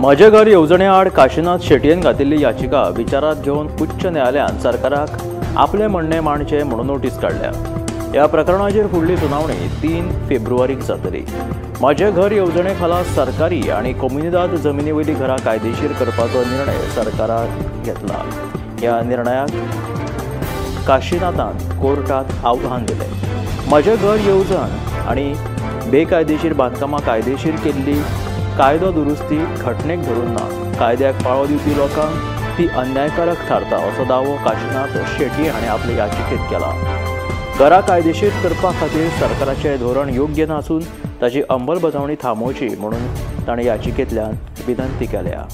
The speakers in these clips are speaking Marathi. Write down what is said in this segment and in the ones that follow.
माझे घर येवजणे आड काशीनाथ शेटयेन घातिल्ली याचिका विचारात घेवन उच्च न्यायालयान सरकाराक आपले म्हणणे मांडचे म्हणून नोटीस काढल्या। ह्या प्रकरणाचेर फुडली सुनावणी 3 फेब्रुवारीक जातली। माझे घर येवजणे खाला सरकारी आणि कम्युनिदाद जमिनी वयली घरां कायदेशीर करपाचो निर्णय सरकारान घेतला। ह्या निर्णयाक काशीनाथान कोर्टात आव्हान दिले। माझे घर येवजण आणि बेकायदेशीर बांदकामां कायदेशीर केल्ली कायदो दुरुस्ती घटनेक धरून ना, कायद्याक पाळो दिवपी लोकांक ती अन्यायकारक थारता असो दावो काशीनाथ शेटये हाणें आपले याचिकेत केला। घरां कायदेशीर करपा खातीर सरकाराचें धोरण योग्य नासून ताची अंमलबजावणी थांबोवची म्हणून ताणें याचिकेंतल्यान विनंती केल्या।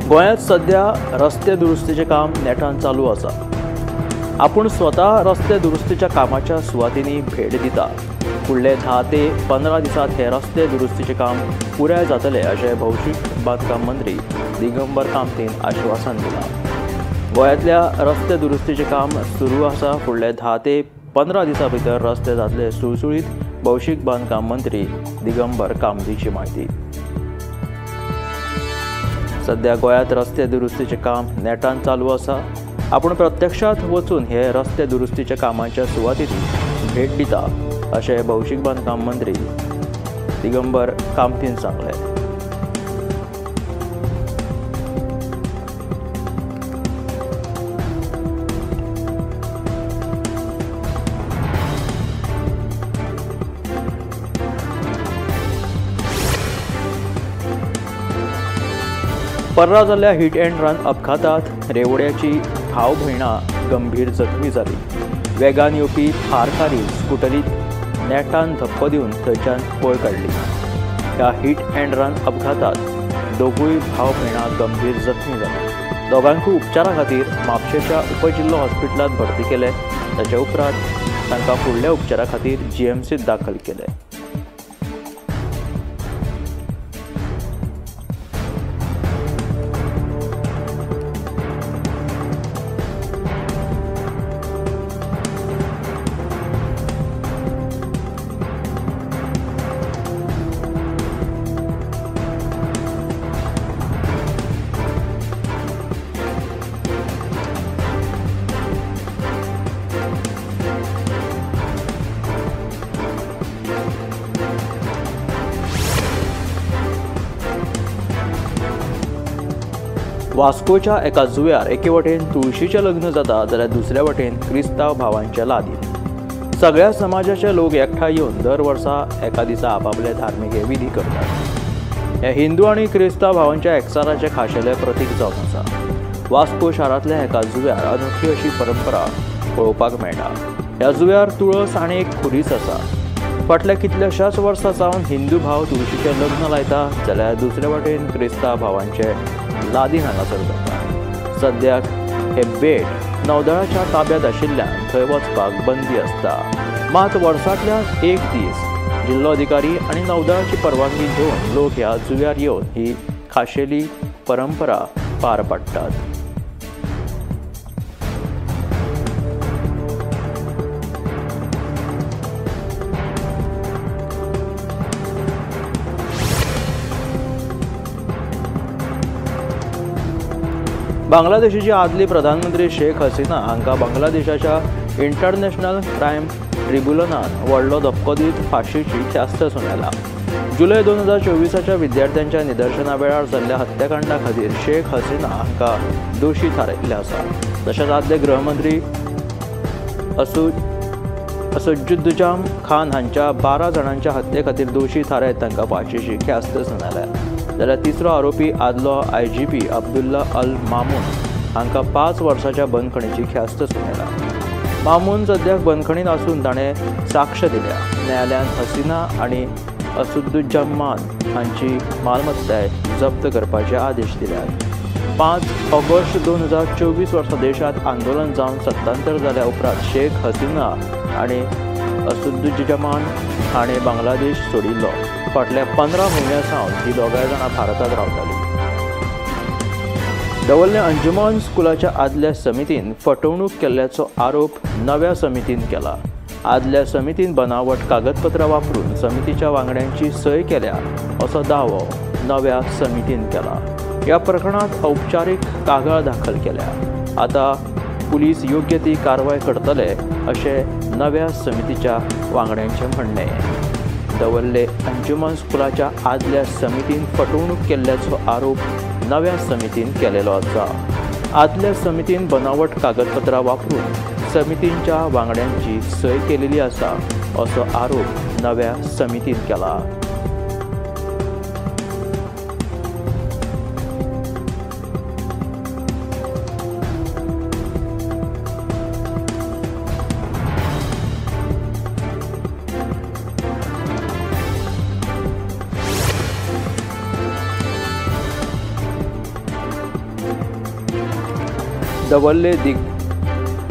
गोंयांत सध्या रस्ते दुरुस्तीचें काम नेटान चालू आसा। आपूण स्वता रस्ते दुरुस्तीच्या कामाच्या सुवातींनी भेट दिता। फुडले 10 ते 15 दिसांत हे रस्ते दुरुस्तीचें काम पुराय जातले अशें भौशीक बांदकाम मंत्री दिगंबर कामतीन आश्वासन दिलां। गोंयांतल्या रस्ते दुरुस्तीचें काम सुरू आसा। फुडले 10 ते 15 दिसां भितर रस्ते जातले सुळसुळीत, भौशीक बांदकाम मंत्री दिगंबर कामतीची म्हायती। सध्या गोंयांत रस्ते दुरुस्तीचें काम नेटान चालू आसा। आपूण प्रत्यक्षात वचून हे रस्ते दुरुस्तीच्या कामाच्या सुवातींनी भेट दिता अशें भौशीक बांदकाम मंत्री दिगंबर कामतीन सांगलें। पर्रा जाल्ल्या हिट अँड रन अपघातांत रेवड्याची भाव भयणां गंभीर जखमी जाली। वेगान येवपी थार कारी स्कुटरीत नेटान धप्प दिवन थंयच्यान पळ काडली। ह्या हिट अँड रन अपघातांत दोगूय भाव भयणां गंभीर जखमी जाली। दोगांकूय उपचारा खातीर म्हापशेच्या उपजिल्लो हॉस्पिटलांत भरती केले। ताचे उपरांत तांकां फुडल्या उपचारा खातीर जीएमसीत दाखल केले। वास्कोच्या एका जुव्यार एके वटेन तुळशीचें लग्न जाता जाल्यार दुसऱ्या वटेन क्रिस्तांव भावांच्या लादीन। सगळ्या समाजाचे लोक एकठांय येवन दर वर्सा एका दिसा आपापले धार्मीक विधी करतात। हे हिंदू आनी क्रिस्तांव भावांच्या एकचाराचे खाशेले प्रतीक जावन आसा। वास्को शारांतल्या एका जुव्यार अनोखी अशी परंपरा पळोवपाक मेळटा। ह्या जुव्यार तुळस आनी एक खुरीस आसा। फाटल्या कितल्याशाच वर्सां सावन हिंदू भाव तुळशीचें लग्न लायता जाल्यार दुसरे वटेन क्रिस्तांव भावांचे लादीन हांगासर जाता। सद्याक हे बेट नौदळाच्या ताब्यांत आशिल्ल्यान थंय वचपाक बंदी आसता। मात वर्सांतल्यान एक दीस जिल्लो अधिकारी आनी नौदळाची परवानगी घेवन लोक ह्या जुव्यार येवन ही खाशेली परंपरा पार पाडटात। बांगलादेशाची आदली प्रधानमंत्री शेख हसीना हांकां बांगलादेशाच्या इंटरनॅशनल क्रायम ट्रिब्युनलान व्हडलो धक्को दीत फाशीची ख्यास्त सुनायला। जुलय 2024च्या विद्यार्थ्यांच्या निदर्शना वेळार जाल्ल्या हत्याकांडा खातीर शेख हसीना हांकां दोशी थारायिल्ले आसा। तशेंच आदले गृहमंत्री असदुज्जामान खान हांच्या 12 जाणांच्या हत्ये खातीर दोशी थारायत तांकां फाशीची ख्यास्त सुनायल्या। जाल्यार तिसरो आरोपी आदलो IGP अब्दुल्ला अल मामून हांकां 5 वर्सांच्या बंदखणीची ख्यास्त सुनायला। मामून सद्याक बंदखणीत आसून ताणें साक्ष दिल्या। न्यायालयान हसीना आनी असदुज्जामान हांची मालमत्ताय जप्त करपाचे आदेश दिल्यात। 5 ऑगस्ट 2024 वर्सा देशांत आंदोलन जावन सत्तांतर जाल्या उपरांत शेख हसीना आनी असदुज्जामान हाणें बांगलादेश सोडिल्लो। फाटल्या 15 म्हयन्यां सावन ही दोगांय जाणां भारतांत रावतालीं। दवल्ले अंजुमन स्कुलाच्या आदल्या समितीन फटवणूक केल्ल्याचो आरोप नव्या समितीन केला। आदल्या समितीन बनावट कागदपत्रां वापरून समितीच्या वांगड्यांची सय केल्या असो दावो नव्या समितीन केला। या प्रकरणात औपचारिक कागाळ दाखल केल्या। आता पुलीस योग्य ती कारवाय करतले अशे नव्या समितीच्या वांगड्यांचे म्हणणे। दवल्ले अंजुमन स्कुलाच्या आदल्या समितीन फटवणूक केल्ल्याचो आरोप नव्या समितीन केलेलो आसा। आदल्या समितीन बनावट कागदपत्रां वापरून समितीच्या वांगड्यांची सय केलेली आसा असो आरोप नव्या समितीन केला।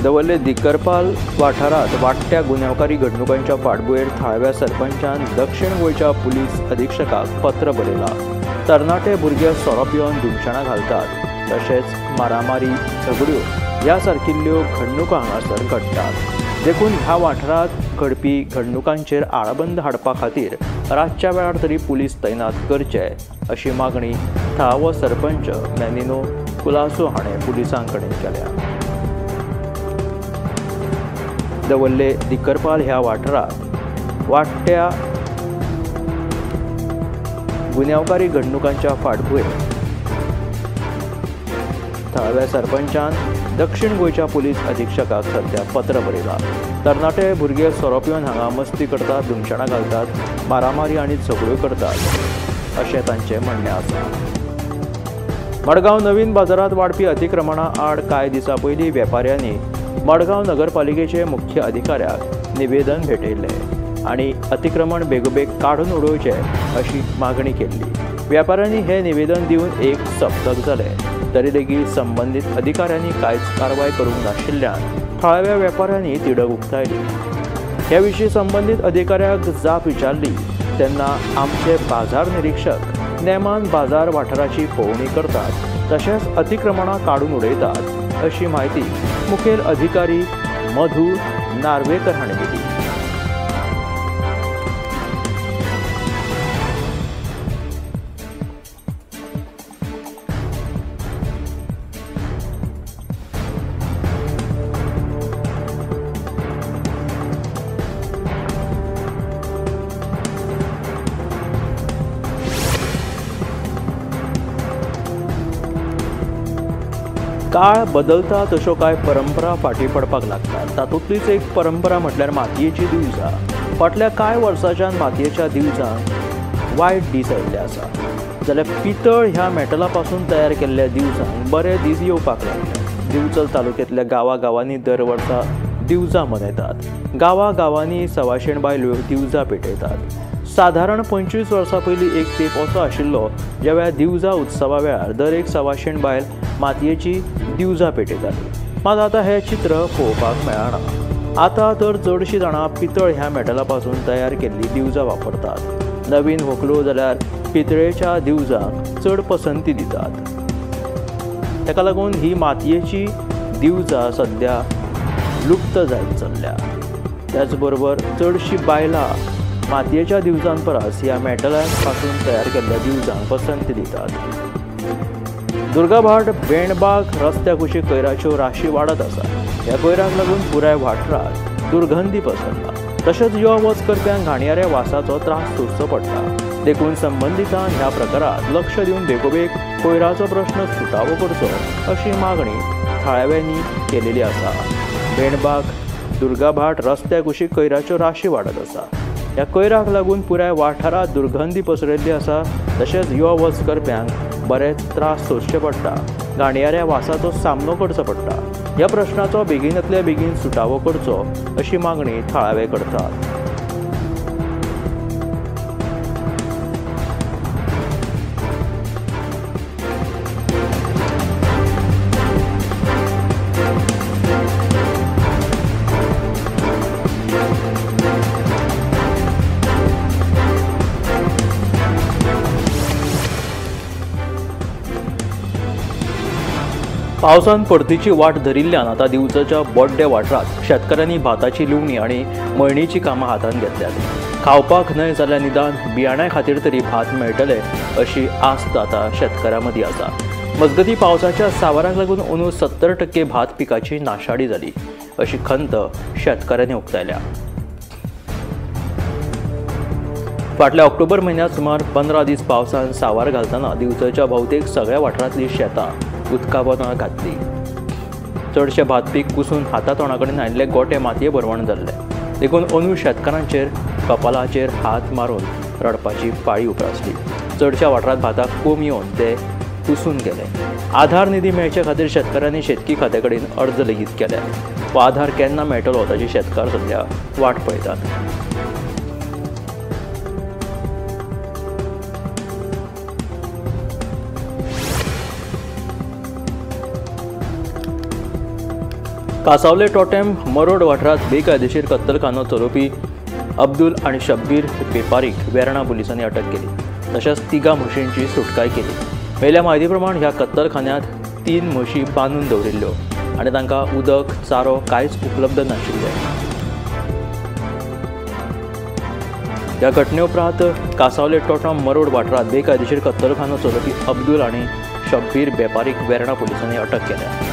दवल्ले दिकरपाल वाठारात वाडट्या गुन्यांवकारी घडणुकांच्या फाटभुंयेर थळाव्या सरपंचान दक्षिण गोंयच्या पुलीस अधीक्षकाक पत्र बरयला। तरणाटे भुरगे सोरोप येवन धुमशाणां घालतात तशेंच मारामारी झगड्यो ह्या सारकिल्ल्यो घडणुका हांगासर घडटात। देखून ह्या वाठारांत घडपी घडणुकांचेर आळाबंद हाडपा खातीर रातच्या वेळार तरी पुलीस तैनात करचे अशी मागणी थळावो सरपंच मॅनिनो कुलासो हाणें पुलिसां कडेन केल्या। दवल्ले दिकरपाल ह्या वाठारात वाडट्या गुन्यांवकारी घडणुकांच्या फाटभुंयेर थळाव्या सरपंचान दक्षिण गोंयच्या पुलीस अधीक्षकाक सध्या पत्र बरयला। तरणाटे भुरगे सोरोप येवन हांगा मस्ती करतात, धुमशाणां घालतात, मारामारी आनी झगड्यो करतात अशें तांचें म्हणणें आसा। मडगांव नवीन बाजारात वाडपी अतिक्रमणां आड कांय दिसां पयलीं वेपाऱ्यांनी मडगांव नगरपालिकेचे मुख्य अधिकाऱ्याक निवेदन भेटयिल्लें आनी अतिक्रमण बेगोबेग काडून उडोवचे अशी मागणी केल्ली। वेपाऱ्यांनी हे निवेदन दिवन एक सप्तक जालें तरी लेगीत संबंदीत अधिकाऱ्यांनी कांयच कारवाय करूंक नाशिल्ल्यान थळाव्या वेपाऱ्यांनी तिडक उक्तायली। ह्या विशीं संबंदीत अधिकाऱ्याक जाप विचारली तेन्ना आमचे बाजार निरीक्षक नेमान बाजार वाठाराची पळोवणी करतात तशेंच अतिक्रमणां काडून उडयतात अशी माहिती मुखेल अधिकारी मधु नार्वेकर हाणें दिली। काळ बदलता तश्यो कांय परंपरा फाटीं पडपाक लागतात। तातूंतलीच एक परंपरा म्हटल्यार मातयेची दिवजां। फाटल्या कांय वर्सांच्यान मातयेच्या दिवजांक वायट दीस आयिल्ले आसा जाल्यार पितळ ह्या मेटला पासून तयार केल्ल्या दिवजांक बरे दीस येवपाक लागले। दिवचल तालुक्यांतल्या गांवांनी दर वर्सा दिवजां मनयतात। गांवांनी सवाशेण बायल्यो दिवजां पेटयतात। साधारण 25 वर्सां पयलीं एक तेंप असो आशिल्लो ज्या वेळार दिवजा उत्सवा वेळार दर एक सवाशेण बायल मातयेची दिवजां पेटयताली। मात आतां हें चित्र पळोवपाक मेळना। आतां तर चडशीं जाणां पितळ ह्या मेटला पासून तयार केल्ली दिवजां वापरतात। नवीन व्हंकलो जाल्यार पितळेच्या दिवजांक चड पसंती दितात। ताका लागून ही मातयेची दिवजां सध्या लुप्त जायत चल्ल्या। त्याच बरोबर चडशीं बायलां मातयेच्या दिवजां परस ह्या मेटला पासून तयार केल्ल्या दिवजांक पसंती दितात। दुर्गाभाट बेंडबाग रस्त्या कुशीक कोयराच्यो राशी वाडत आसा। ह्या कोयराक लागून पुराय वाठारांत दुर्गंधी पसरला। तशेंच यो वच करप्यांक घाणयाऱ्या वासाचो त्रास सोंसचो पडटा। देखून संबंदितान ह्या प्रकारांत लक्ष दिवन बेगोबेग कोयराचो प्रश्न सुटावो करचो अशी मागणी थळाव्यांनी केलेली आसा। बेंडबाग दुर्गाभाट रस्त्या कुशीक कोयराच्यो राशी वाडत आसा। ह्या कोयराक लागून पुराय वाठारांत दुर्गंधी पसरिल्ली आसा। तशेंच यो वच करप्यांक बरेच त्रास सोंसचे पडटा। घाणयाऱ्या वासाचो सामनो करचो पडटा। ह्या प्रश्नाचो बेगीनांतल्या बेगीन सुटावो करचो अशी मागणी थळावे करतात। पावसान परतीची वाट धरिल्ल्यान आता दिवसाच्या बोड्ड्या वाठारात शेतकऱ्यांनी भाताची लुवणी आणि मळणीची कामां हातांत घेतल्यात। खावपाक न्हय जाल्यार निदान बियाण्या खातीर तरी भात मेळटले अशी आस्त आता शेतकऱ्यां मदीं आसा। मजगतीं पावसाच्या सावराक लागून अंदू 70% भात पिकाची नाशाडी जाली अशी खंत शेतकऱ्यांनी उक्तायल्या। फाटल्या ऑक्टोबर म्हयन्यात सुमार 15 दीस पावसान सावार घालतना दिवसाच्या भोवतेक सगळ्या वाठारांतलीं शेतां उदकाबंदां घातली। चडशे भात पीक कुसून हाता तोंडाकडेन आयिल्ले गोटे मातये भरवण जाल्ले देखून अंदू शेतकारांचेर कपालाचेर हात मारून रडपाची पाळी उप्रासली। चडशा वाठारांत भाताक कोंब येवन ते कुसून गेले। आधार निधी मेळचे खातीर शेतकऱ्यांनी शेतकी खात्या कडेन अर्ज लेगीत केल्या। हो आधार केन्ना मेळटलो ताची शेतकार सध्या वाट पळयतात। कासावले टोटेम मरोड वाठारांत बेकायदेशीर कत्तलखानो चलोवपी अब्दुल आनी शब्बीर बेपारीक वेर्णा पुलिसांनी अटक केली। तशेंच 3 म्हशींची सुटकाय केली। मेल्या म्हायती प्रमाण ह्या कत्तलखान्यांत 3 म्हशी बांदून दवरिल्ल्यो आनी तांकां उदक चारो कांयच उपलब्ध नाशिल्ले। ह्या घटने उपरांत कासावले टोटेम मरोड वाठारांत बेकायदेशीर कत्तलखानो चलोवपी अब्दुल आनी शब्बीर बेपारीक वेर्णा पुलिसांनी अटक केल्या।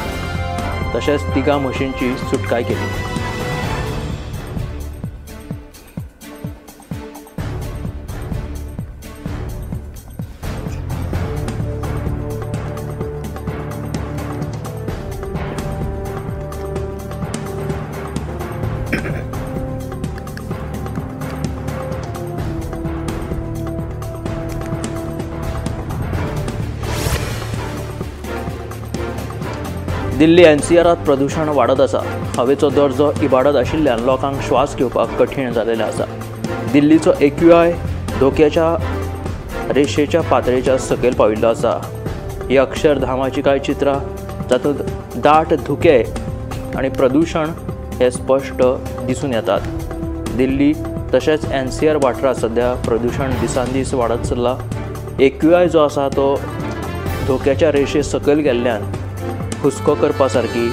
तशेंच 3 म्हशींची सुटकाय केली। दिल्ली एनसीआरांत प्रदूषण वाडत आसा। हवेचो दर्जो इबाडत आशिल्ल्यान लोकांक श्वास घेवपाक कठीण जाल्लें आसा। दिल्लीचो AQI धोक्याच्या रेशेच्या पातळीच्या सकयल पाविल्लो आसा। ही अक्षरधामाची कांय चित्रां जातूंत दाट धुके आनी प्रदूषण हे स्पश्ट दिसून येतात। दिल्ली तशेंच NCR वाठारांत सध्या प्रदूषण दिसान दीस वाडत चल्ला। AQI जो आसा तो धोक्याच्या रेशे सकयल गेल्ल्यान हुस्को करपा सारकी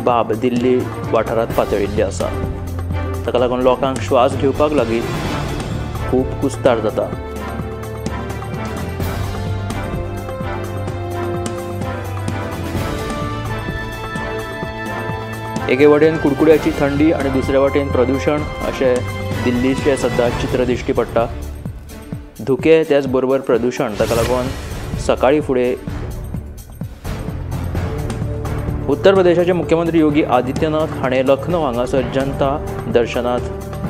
बाब दिल्ली वाठारांत पातळिल्ली आसा। ताका लागून लोकांक श्वास घेवपाक लागीं खूब कुस्तार जाता। एके वटेन कुडकुड्याची थंडी आनी दुसरे वटेन प्रदूषण अशें दिल्लीचें सद्या चित्र दिश्टी पडटा। धुके त्याच बरोबर प्रदूषण ताका लागून सकाळी फुडें उत्तर प्रदेशाचे मुख्यमंत्री योगी आदित्यनाथ हाणें लखनौ हांगासर जनता दर्शनांत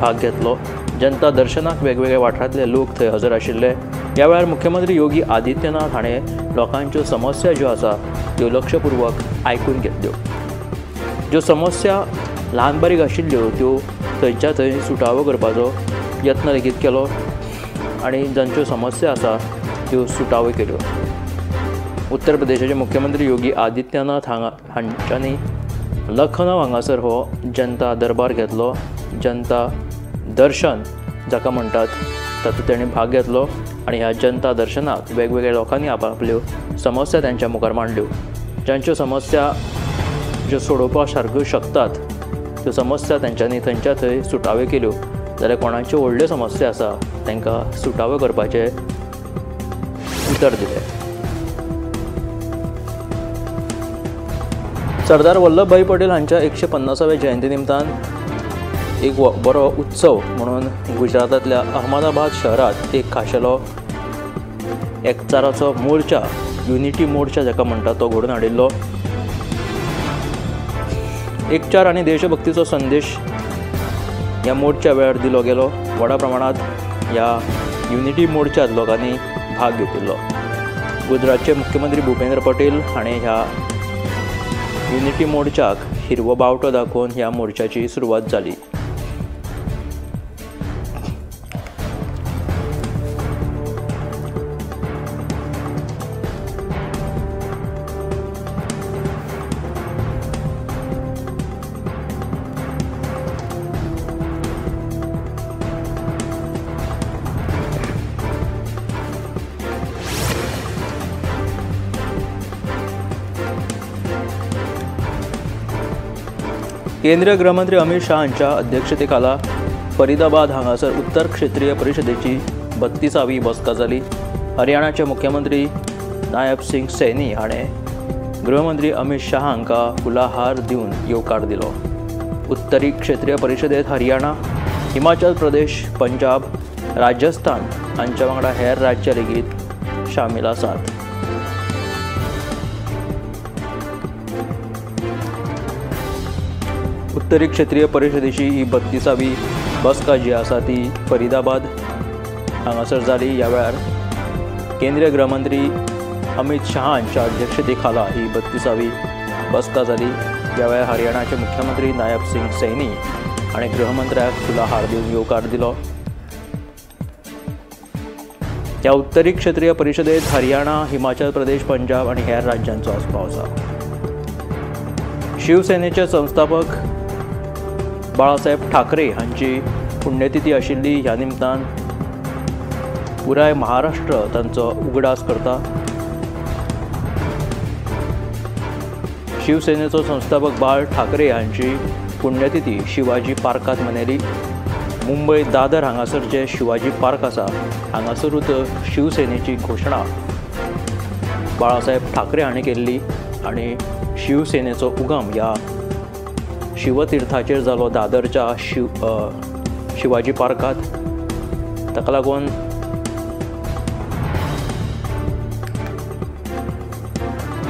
भाग घेतलो। जनता दर्शनाक वेगवेगळ्या वाठारांतले लोक थंय हजर आशिल्ले। ह्या वेळार मुख्यमंत्री योगी आदित्यनाथ हाणें लोकांच्यो समस्या ज्यो आसा त्यो लक्षपूर्वक आयकून घेतल्यो। ज्यो समस्या ल्हान बारीक आशिल्ल्यो त्यो थंयच्या थंय सुटावो करपाचो यत्न लेगीत केलो आनी जांच्यो समस्या आसा त्यो सुटावो केल्यो। उत्तर प्रदेशाचे मुख्यमंत्री योगी आदित्यनाथ हांच्यांनी लखनौ हांगासर हो जनता दरबार घेतलो। जनता दर्शन जाका म्हणटात तातूंत ताणें भाग घेतलो आनी ह्या जनता दर्शनाक वेगवेगळ्या लोकांनी आपआपल्यो समस्या तांच्या मुखार मांडल्यो। जांच्यो समस्या ज्यो सोडोवपा सारक्यो शकतात त्यो समस्या तांच्यांनी थंयच्या थंय सुटाव्यो केल्यो जाल्यार कोणाच्यो व्हडल्यो समस्या आसा तांकां सुटाव्यो करपाचें उतर दिलें। सरदार वल्लभभाई पटेल हांच्या 150व्या जयंती निमतान एक बरो उत्सव म्हणून गुजरातांतल्या अहमदाबाद शहरात एक खाशेलो एकचाराचो मोर्चा युनिटी मोर्चा जाका म्हणटात तो घडोवन हाडिल्लो। एकचार आनी देशभक्तीचो संदेश ह्या मोर्चा वेळार दिलो गेलो। व्हडा प्रमाणांत ह्या युनिटी मोर्चात लोकांनी भाग घेतिल्लो। गुजरातचे मुख्यमंत्री भूपेंद्र पटेल हाणें ह्या युनिटी मोर्चाक हिरवो बावटो दाखोवन ह्या मोर्चाची सुरवात जाली। केंद्रीय गृहमंत्री अमित शहांच्या अध्यक्षतेखाला फरीदाबाद हांगासर उत्तर क्षेत्रीय परिषदेची 32वी बसका जाली। हरियाणाचे मुख्यमंत्री नायब सिंग सैनी हाणें गृहमंत्री अमित शहांका फुलाहार दिवन येवकार दिलो। उत्तरी क्षेत्रीय परिषदेत हरियाणा, हिमाचल प्रदेश, पंजाब, राजस्थान हांच्या वांगडा हेर राज्यां लेगीत शामील आसात। उत्तरी क्षेत्रीय परिषदेची ही 32वी बसका जी आसा ती फरीदाबाद हांगासर जाली। ह्या वेळार केंद्रीय गृहमंत्री अमित शहांच्या अध्यक्षतेखाला ही 32वी बसका जाली। ह्या वेळार हरियाणाचे मुख्यमंत्री नायब सिंग सैनी हाणें गृहमंत्र्याक फुलाहार दिवन येवकार दिलो। ह्या उत्तरी क्षेत्रीय परिषदेत हरियाणा, हिमाचल प्रदेश, पंजाब आनी हेर राज्यांचो आस्पाव आसा। शिवसेनेचे संस्थापक बाळासाहेब ठाकरे हांची पुण्यतिथी आशिल्ली। ह्या निमतान पुराय महाराष्ट्र तांचो उगडास करता। शिवसेनेचो संस्थापक बाळ ठाकरे हांची पुण्यतिथी शिवाजी पार्कात मनयली। मुंबय दादर हांगासर जे शिवाजी पार्क आसा हांगासरूच शिवसेनेची घोशणा बाळासाहेब ठाकरे हाणें केल्ली आनी शिवसेनेचो उगम ह्या शिवतीर्थाचेर जालो दादरच्या शिवाजी पार्कात। ताका लागून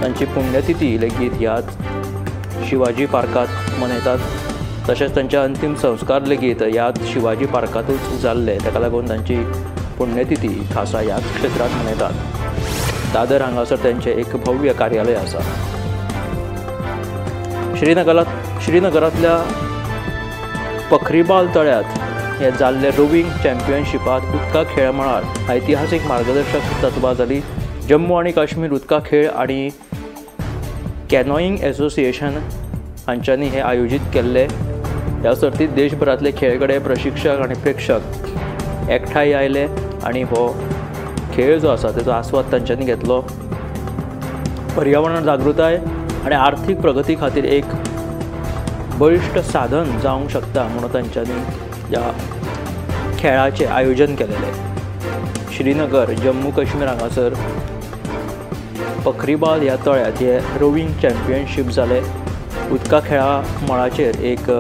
तांची पुण्यतिथी लेगीत ह्याच शिवाजी पार्कात मनयतात। तशेंच तांचे अंतिम संस्कार लेगीत ह्याच शिवाजी पार्कातूच जाल्ले, ताका लागून तांची पुण्यतिथी खासा ह्याच क्षेत्रांत मनयतात। दादर हांगासर तांचें एक भव्य कार्यालय आसा। श्रीनगरांतल्या पखरीबाल तळ्यांत हे जाल्ले रोविंग चॅम्पियनशिपांत उदका खेळ मळार ऐतिहासीक मार्गदर्शक तत्वां जाली। जम्मू आनी काश्मीर उदका खेळ आनी कॅनोईंग एसोसिएशन हांच्यांनी हे आयोजीत केल्ले। ह्या सर्तींत देशभरांतले खेळगडे, प्रशिक्षक आनी प्रेक्षक एकठांय आयले आनी हो खेळ जो आसा तेचो आस्वाद तांच्यांनी घेतलो। पर्यावरण जागृताय आनी आर्थीक प्रगती खातीर एक बळिश्ट साधन जावंक शकता म्हणून तांच्यांनी ह्या खेळाचें आयोजन केलेलें। श्रीनगर, जम्मू काश्मीर हांगासर पखरीबाल ह्या तळ्यांत हे रोविंग चॅम्पियनशीप जाले। उदका खेळा मळाचेर एक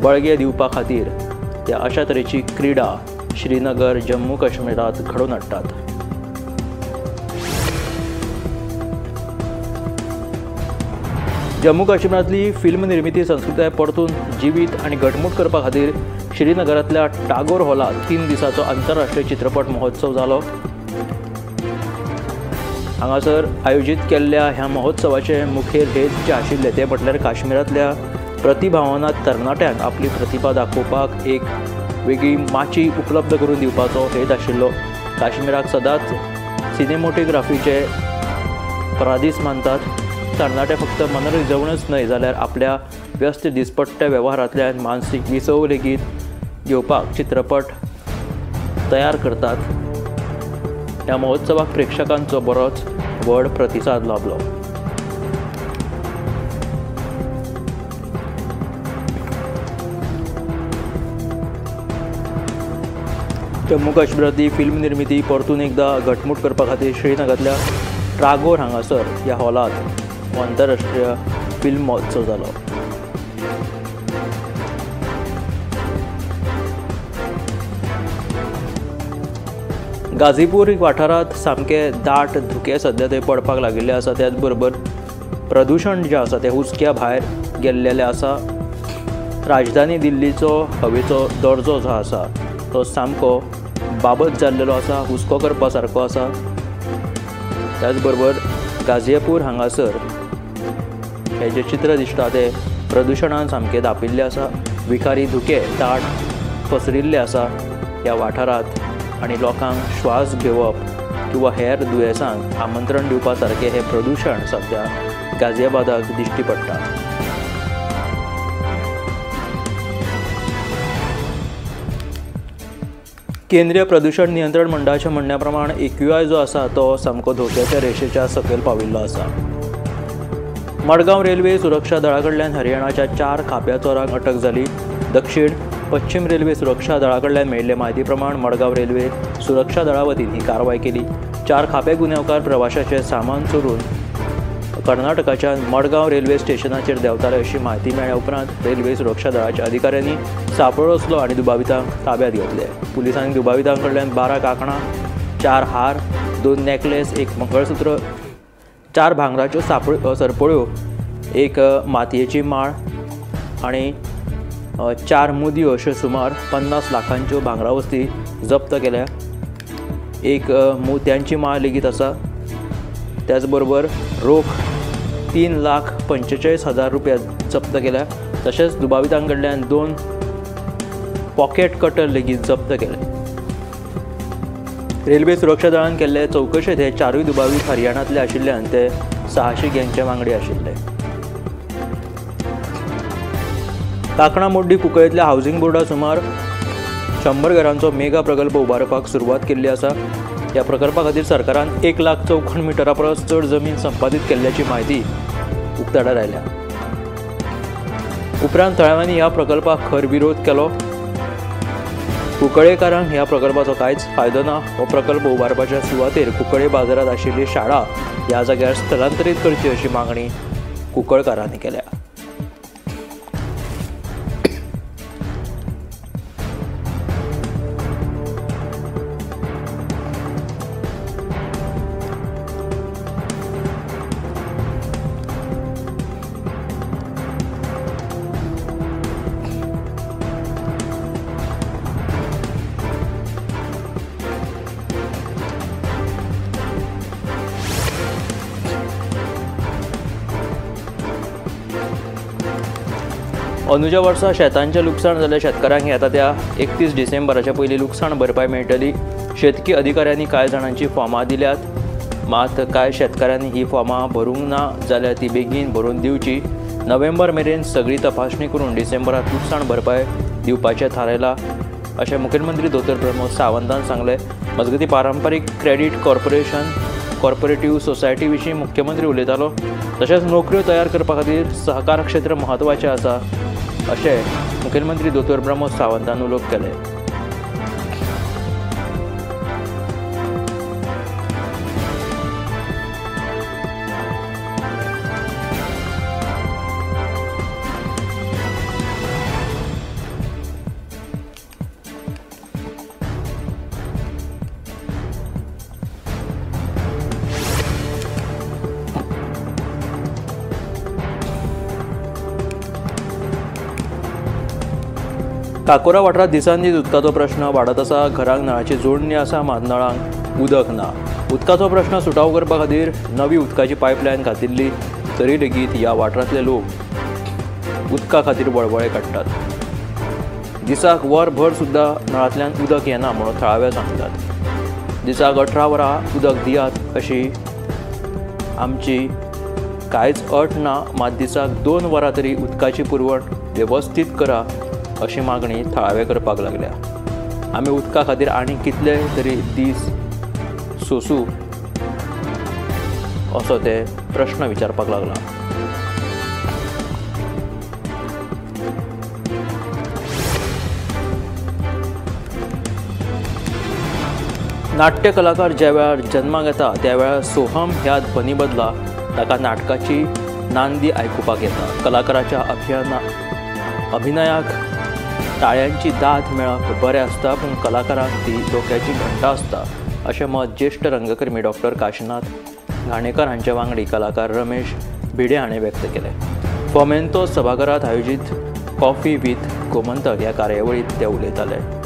बळगें दिवपा खातीर ह्या अशा तरेची क्रीडा श्रीनगर, जम्मू काश्मीरांत घडोवन हाडटात। जम्मू काश्मीरांतली फिल्म निर्मिती संस्कृताय परतून जिवीत आनी घटमूट करपा खातीर श्रीनगरांतल्या टागोर हॉलांत 3 दिसांचो आंतरराष्ट्रीय चित्रपट महोत्सव जालो। हांगासर आयोजीत केल्ल्या ह्या महोत्सवाचे मुखेल हेत जे आशिल्ले ते म्हटल्यार काश्मीरांतल्या प्रतिभावानांत तरणाट्यांक आपली प्रतिभा दाखोवपाक एक वेगळी माची उपलब्ध करून दिवपाचो हेत आशिल्लो। काश्मीराक सदांच सिनेमोटोग्राफीचे परादीस मानतात। तरणाटे फक्त मनरिजवणच न्हय जाल्यार आपल्या व्यस्त दिसपट्ट्या वेव्हारांतल्यान मानसीक विसव लेगीत घेवपाक चित्रपट तयार करतात। ह्या महोत्सवाक प्रेक्षकांचो बरोच व्हड प्रतिसाद लाभलो। जम्मू काश्मीरांतली फिल्म निर्मिती परतून एकदा घटमूट करपा खातीर श्रीनगरांतल्या टागोर हांगासर ह्या हॉलांत आंतरराष्ट्रीय फिल्म महोत्सव जालो। गाझीपूर वाठारांत सामके दाट धुके सध्या थंय पडपाक लागिल्ले आसा। त्याच बरोबर प्रदूशण जें आसा तें हुस्क्या भायर गेल्लेलें आसा। राजधानी दिल्लीचो हवेचो दर्जो जो आसा तो सामको बाबत जाल्लेलो आसा, हुस्को करपा सारको आसा। त्याच बरोबर गाझियापूर हांगासर हे जे चित्र दिसता ते प्रदूशणान सामके धांपिल्ले आसा। विखारी धुके दाट पसरिल्ले आसा ह्या वाठारांत आनी लोकांक श्वास घेवप किंवा हेर दुयेंसांक आमंत्रण दिवपा सारकें हे प्रदूशण सध्या गाझियाबादाक दिश्टी पडटा। केंद्रीय प्रदूषण नियंत्रण मंडळाच्या म्हणण्या प्रमाण AQI जो आसा तो सामको धोक्याच्या रेशेच्या सकयल पाविल्लो आसा। मडगांव रेल्वे सुरक्षा दळा कडल्यान हरियाणाच्या 4 खाप्या चोरांक अटक जाली. दक्षिण पश्चिम रेल्वे सुरक्षा दळा कडल्यान मेळिल्ले म्हायती प्रमाण मडगांव रेल्वे सुरक्षा दळा वतीन ही कारवाय केली. 4 खापे गुन्यांवकार प्रवाशांचे सामान चोरून कर्नाटकाच्या मडगांव रेल्वे स्टेशनाचेर देंवताले अशी म्हायती मेळ्ळ्या उपरांत रेल्वे सुरक्षा दळाच्या अधिकाऱ्यांनी सांपळो रचलो आनी दुबावितांक ताब्यांत घेतले. पुलिसांनी दुबावितां कडल्यान 12 कांकणां, 4 हार, 2 नेकलेस, 1 मंगळसूत्र, 4 भांगराच्यो सरपळ्यो, 1 मातयेची माळ आनी 4 मुदयो अश्यो सुमार 50 लाखांच्यो भांगरा वस्ती जप्त केल्या. 1 मोत्यांची माळ लेगीत आसा. त्याच बरोबर रोख 3,45,000 रुपया जप्त केल्या. तशेंच दुबावितां कडल्यान 2 पॉकेट कटर लेगीत जप्त केले. रेल्वे सुरक्षा दळान केल्ले चवकशेंत हे 4 दुबावीत हरियाणांतले आशिल्ल्यान ते साहसी गँगचे वांगडी आशिल्ले. कांकणां मोड्डी कुंकळ्ळेंतल्या हावसिंग बोर्डात सुमार 100 घरांचो मेगा प्रकल्प उबारपाक सुरवात केल्ली आसा. ह्या प्रकल्पा खातीर सरकारान 1 लाख चौखण मिटरा परस चड जमीन संपादीत केल्ल्याची म्हायती उक्ताडार आयल्या. उपरांत थळाव्यांनी ह्या प्रकल्पाक खर विरोध केलो. कुंकळ्ळेकारांक ह्या प्रकल्पाचो कांयच फायदो ना. हो प्रकल्प उबारपाच्या सुवातेर कुंकळ्ळे बाजारात आशिल्ली शाळा ह्या जाग्यार स्थलांतरीत करची अशी मागणी कुंकळकारांनी केल्या. अंदूच्या वर्सा शेतांचें लुकसाण जाल्ल्या शेतकारांक येता त्या 31 डिसेंबराच्या पयलीं लुकसाण भरपाय मेळटली. शेतकी अधिकाऱ्यांनी कांय जाणांची फॉर्मां दिल्यात. मात कांय शेतकाऱ्यांनी ही फॉर्मां भरूंक ना जाल्यार ती बेगीन भरून दिवची. नोव्हेंबर मेरेन सगळी तपासणी करून डिसेंबरांत लुकसाण भरपाय दिवपाचें थारायलां अशें मुखेलमंत्री दोतोर प्रमोद सावंतान सांगलें. मजगतीं पारंपारीक क्रेडीट कॉर्पोरेशन कॉर्पोरेटिव्ह सोसायटी विशीं मुख्यमंत्री उलयतालो. तशेंच नोकऱ्यो तयार करपा खातीर सहकार क्षेत्र म्हत्वाचें आसा अशें मुखेलमंत्री दोतोर प्रमोद सावंतान उलोवप केलें. काकोरा वाठारात दिसान दीस उदकाचो प्रश्न वाडत आसा. घरांक नळाची जोडणी आसा मात नळांक उदक ना. उदकाचो प्रश्न सुटावो करपा खातीर नवी उदकाची पायपलायन घातिल्ली तरी लेगीत ह्या वाठारांतले लोक उदका खातीर वळवळे काडटात. दिसाक वरभर सुद्दां नळांतल्यान उदक येना म्हणून थळावे सांगतात. दिसाक 18 वरां उदक दियात अशी आमची कांयच अट ना. मात दिसाक 2 वरां तरी उदकाची पुरवण वेवस्थीत करा अशी मागणी थळावे करपाक लागल्या. आमी उदका खातीर आनी कितले तरी दीस सोंसू असो ते प्रश्न विचारपाक लागला. नाट्य कलाकार ज्या वेळार जन्माक येता त्या वेळार सोहम ह्या ध्वनी बदला ताका नाटकाची नांदी आयकुपाक येता. कलाकाराच्या अभिनयाक ताळ्यांची दाद मेळप बरें आसता पूण कलाकारांक ती डोक्याची घंटा आसता अशें मत ज्येश्ठ रंगकर्मी डॉक्टर काशीनाथ घाणेकर हांचे वांगडी कलाकार रमेश भिडे हाणें व्यक्त केलें. फोमेंतो सभाघरांत आयोजीत कॉफी विथ गोमंतक ह्या कार्यावळींत ते उलयताले.